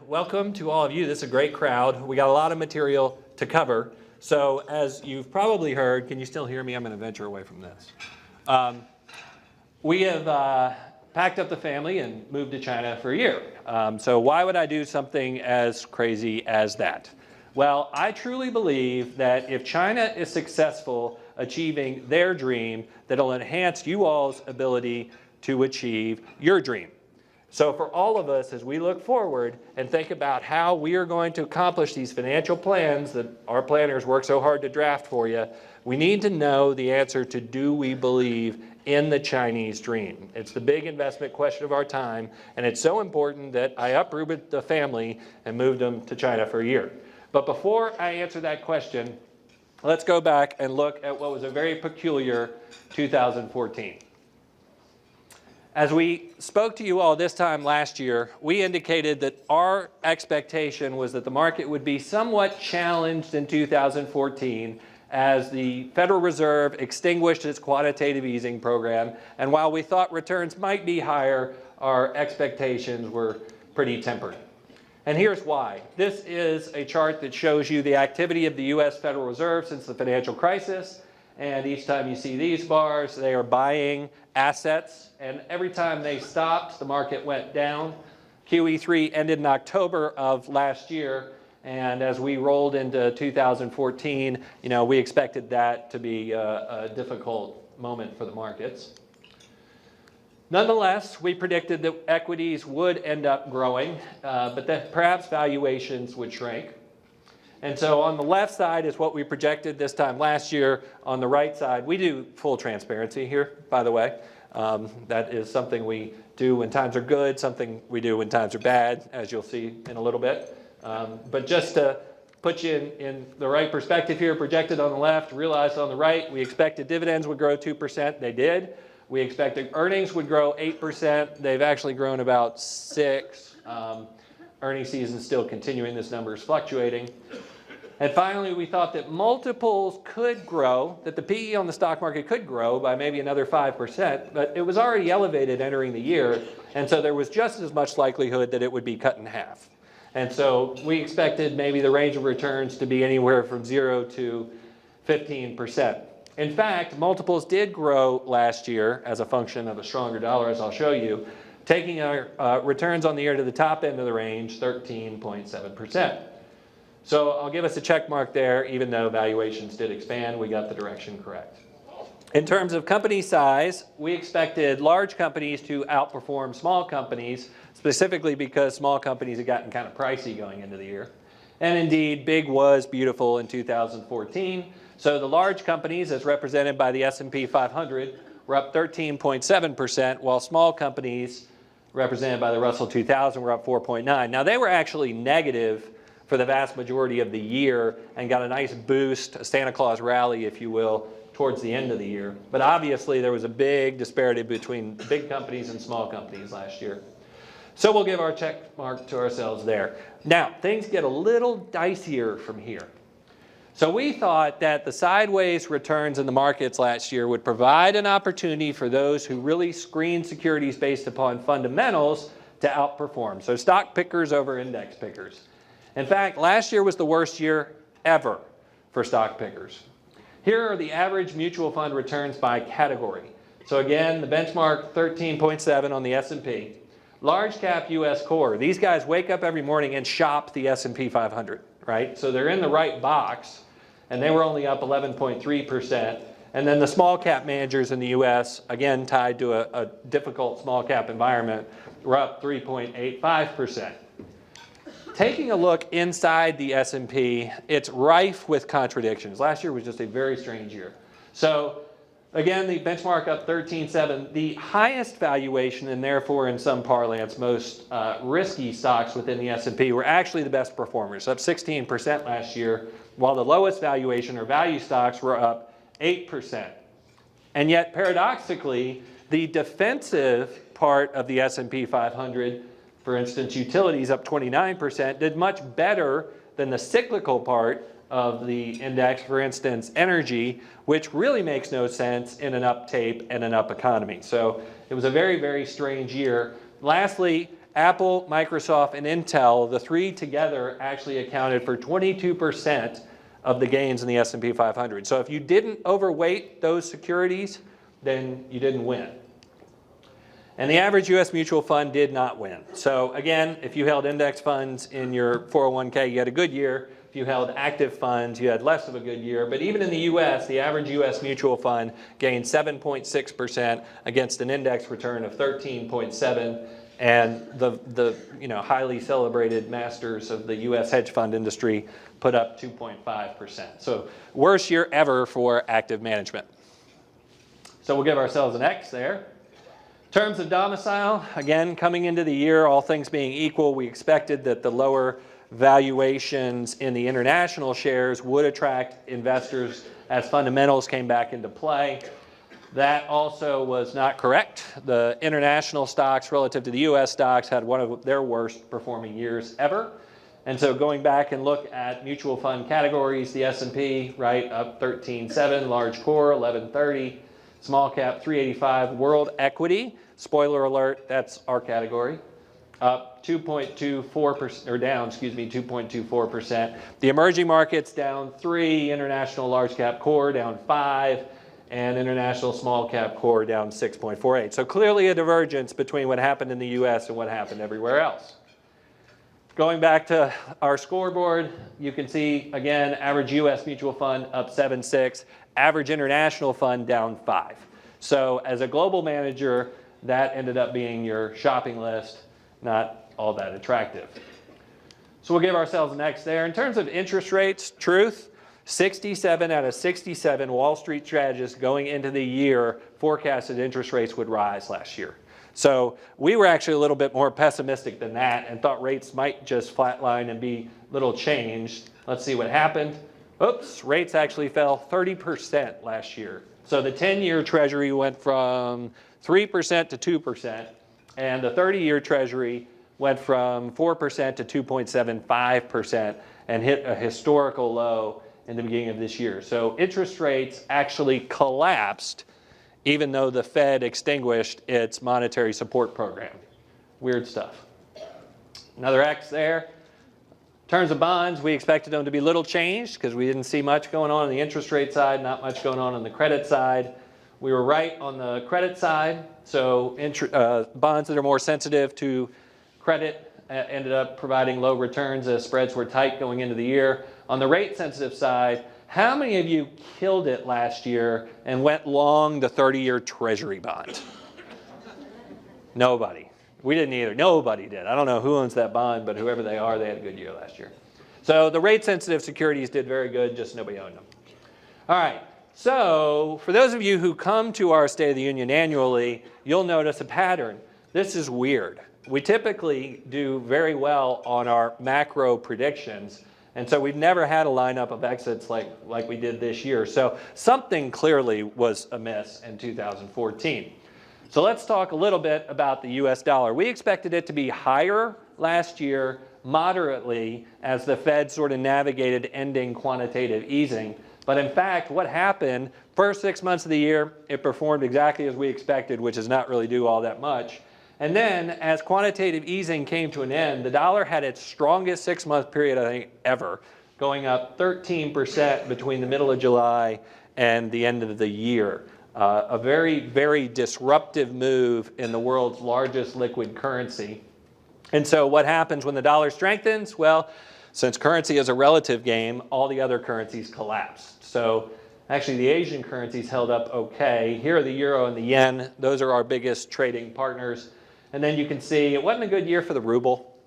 welcome to all of you. This is a great crowd. We got a lot of material to cover. So as you've probably heard, can you still hear me? I'm going to venture away from this. We have packed up the family and moved to China for a year. So why would I do something as crazy as that? Well, I truly believe that if China is successful achieving their dream, that it'll enhance you all's ability to achieve your dream. So for all of us, as we look forward and think about how we are going to accomplish these financial plans that our planners work so hard to draft for you, we need to know the answer to, do we believe in the Chinese dream? It's the big investment question of our time, and it's so important that I uprooted the family and moved them to China for a year. But before I answer that question, let's go back and look at what was a very peculiar 2014. As we spoke to you all this time last year, we indicated that our expectation was that the market would be somewhat challenged in 2014 as the Federal Reserve extinguished its quantitative easing program. And while we thought returns might be higher, our expectations were pretty tempered. And here's why. This is a chart that shows you the activity of the US Federal Reserve since the financial crisis. And each time you see these bars, they are buying assets. And every time they stopped, the market went down. QE3 ended in October of last year. And as we rolled into 2014, we expected that to be a difficult moment for the markets. Nonetheless, we predicted that equities would end up growing, but that perhaps valuations would shrink. And so on the left side is what we projected this time last year. On the right side, we do full transparency here, by the way. That is something we do when times are good, something we do when times are bad, as you'll see in a little bit. But just to put you in the right perspective here, projected on the left, realized on the right, we expected dividends would grow 2%. They did. We expected earnings would grow 8%. They've actually grown about 6%. Earnings season is still continuing. This number is fluctuating. And finally, we thought that multiples could grow, that the PE on the stock market could grow by maybe another 5%, but it was already elevated entering the year, and so there was just as much likelihood that it would be cut in half. And so we expected maybe the range of returns to be anywhere from 0 to 15%. In fact, multiples did grow last year as a function of a stronger dollar, as I'll show you, taking our returns on the year to the top end of the range, 13.7%. So I'll give us a check mark there. Even though valuations did expand, we got the direction correct. In terms of company size, we expected large companies to outperform small companies, specifically because small companies had gotten kind of pricey going into the year. And indeed, big was beautiful in 2014. So the large companies, as represented by the S&P 500, were up 13.7%, while small companies, represented by the Russell 2000, were up 4.9%. Now, they were actually negative for the vast majority of the year and got a nice boost, a Santa Claus rally, if you will, towards the end of the year. But obviously, there was a big disparity between big companies and small companies last year. So we'll give our check mark to ourselves there. Now, things get a little dicier from here. So we thought that the sideways returns in the markets last year would provide an opportunity for those who really screen securities based upon fundamentals to outperform. So stock pickers over index pickers. In fact, last year was the worst year ever for stock pickers. Here are the average mutual fund returns by category. So again, the benchmark 13.7 on the S&P. Large cap US core. These guys wake up every morning and shop the S&P 500, right? So they're in the right box, and they were only up 11.3%. And then the small cap managers in the US, again tied to a difficult small cap environment, were up 3.85%. Taking a look inside the S&P, it's rife with contradictions. Last year was just a very strange year. So again, the benchmark up 13.7. The highest valuation, and therefore in some parlance, most risky stocks within the S&P were actually the best performers, up 16% last year, while the lowest valuation or value stocks were up 8%. And yet, paradoxically, the defensive part of the S&P 500, for instance, utilities up 29%, did much better than the cyclical part of the index, for instance, energy, which really makes no sense in an up tape and an up economy. So it was a very, very strange year. Lastly, Apple, Microsoft, and Intel, the three together actually accounted for 22% of the gains in the S&P 500. So if you didn't overweight those securities, then you didn't win. And the average US mutual fund did not win. So again, if you held index funds in your 401k, you had a good year. If you held active funds, you had less of a good year. But even in the US, the average US mutual fund gained 7.6% against an index return of 13.7%. And the highly celebrated masters of the US hedge fund industry put up 2.5%. So worst year ever for active management. So we'll give ourselves an X there. In terms of domicile, again, coming into the year, all things being equal, we expected that the lower valuations in the international shares would attract investors as fundamentals came back into play. That also was not correct. The international stocks relative to the US stocks had one of their worst performing years ever. And so going back and look at mutual fund categories, the S&P, right, up 13.7, large core, 1130, small cap, 385, world equity, spoiler alert, that's our category, up 2.24%, or down, 2.24%. The emerging markets down 3, international large cap core down 5, and international small cap core down 6.48. So clearly a divergence between what happened in the US and what happened everywhere else. Going back to our scoreboard, you can see, again, average US mutual fund up 7.6, average international fund down 5. So as a global manager, that ended up being your shopping list, not all that attractive. So we'll give ourselves an X there. In terms of interest rates, truth, 67 out of 67 Wall Street strategists going into the year forecasted interest rates would rise last year. So we were actually a little bit more pessimistic than that and thought rates might just flatline and be little changed. Let's see what happened. Oops, rates actually fell 30% last year. So the 10-year Treasury went from 3% to 2%, and the 30-year Treasury went from 4% to 2.75% and hit a historical low in the beginning of this year. So interest rates actually collapsed even though the Fed extinguished its monetary support program. Weird stuff. Another X there. In terms of bonds, we expected them to be little changed because we didn't see much going on the interest rate side, not much going on the credit side. We were right on the credit side. So bonds that are more sensitive to credit ended up providing low returns as spreads were tight going into the year. On the rate sensitive side, how many of you killed it last year and went long the 30-year Treasury bond? Nobody. We didn't either. Nobody did. I don't know who owns that bond, but whoever they are, they had a good year last year. So the rate-sensitive securities did very good, just nobody owned them. All right. So for those of you who come to our State of the Union annually, you'll notice a pattern. This is weird. We typically do very well on our macro predictions, and so we've never had a lineup of exits like we did this year. So something clearly was amiss in 2014. So let's talk a little bit about the US dollar. We expected it to be higher last year, moderately, as the Fed sort of navigated ending quantitative easing. But in fact, what happened, first 6 months of the year, it performed exactly as we expected, which is not really do all that much. And then, as quantitative easing came to an end, the dollar had its strongest 6-month period, I think, ever, going up 13% between the middle of July and the end of the year. A very, very disruptive move in the world's largest liquid currency. And so what happens when the dollar strengthens? Well, since currency is a relative game, all the other currencies collapsed. So actually, the Asian currencies held up okay. Here are the euro and the yen. Those are our biggest trading partners. And then you can see it wasn't a good year for the ruble,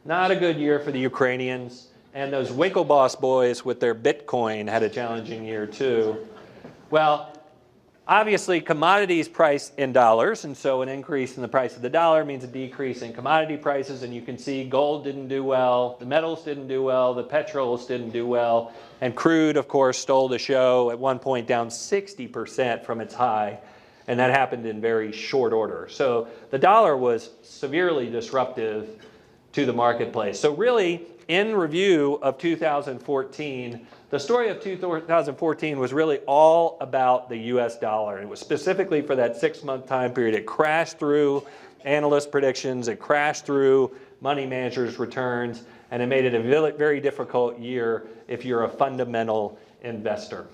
not a good year for the Ukrainians, and those Winklevoss boys with their Bitcoin had a challenging year too. Well, obviously commodities price in dollars, and so an increase in the price of the dollar means a decrease in commodity prices, and you can see gold didn't do well, the metals didn't do well, the petrols didn't do well, and crude, of course, stole the show, at one point down 60% from its high. And that happened in very short order. So the dollar was severely disruptive to the marketplace. So really, in review of 2014, the story of 2014 was really all about the US dollar. It was specifically for that 6-month time period. It crashed through analyst predictions. It crashed through money managers' returns, and it made it a very difficult year if you're a fundamental investor.